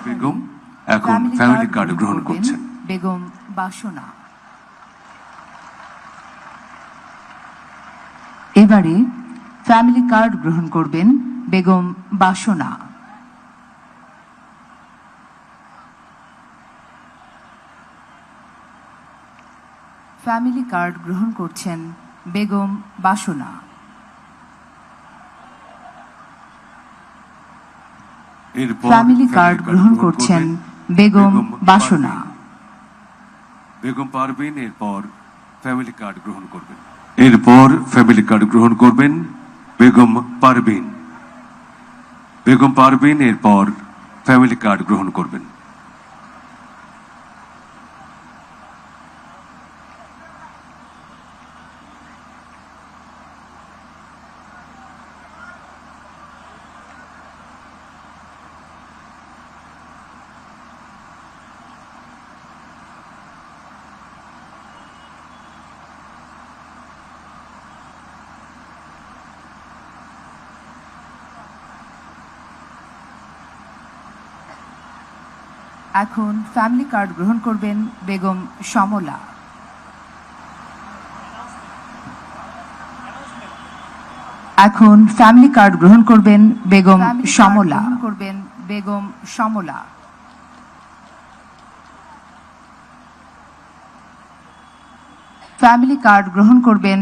বেগম এখন family card গ্রহণ করছেন। বেগম বাসনা। এবারে ফ্যামিলি কার্ড গ্রহণ করবেন বেগম বাসনা। ফ্যামিলি কার্ড গ্রহণ করছেন বেগম বাসনা। ফ্যামিলি কার্ড গ্রহণ করছেন বেগম বাসনা। বেগম পারভিন এরপর ফ্যামিলি কার্ড গ্রহণ করবেন। এরপর ফ্যামিলি কার্ড গ্রহণ করবেন বেগম পারভিন। বেগম পারভিন এরপর ফ্যামিলি কার্ড গ্রহণ করবেন। এখন ফ্যামিলি কার্ড গ্রহণ করবেন বেগম সমলা। এখন ফ্যামিলি কার্ড গ্রহণ করবেন বেগম সমলা। করবেন বেগম সমলা। ফ্যামিলি কার্ড গ্রহণ করবেন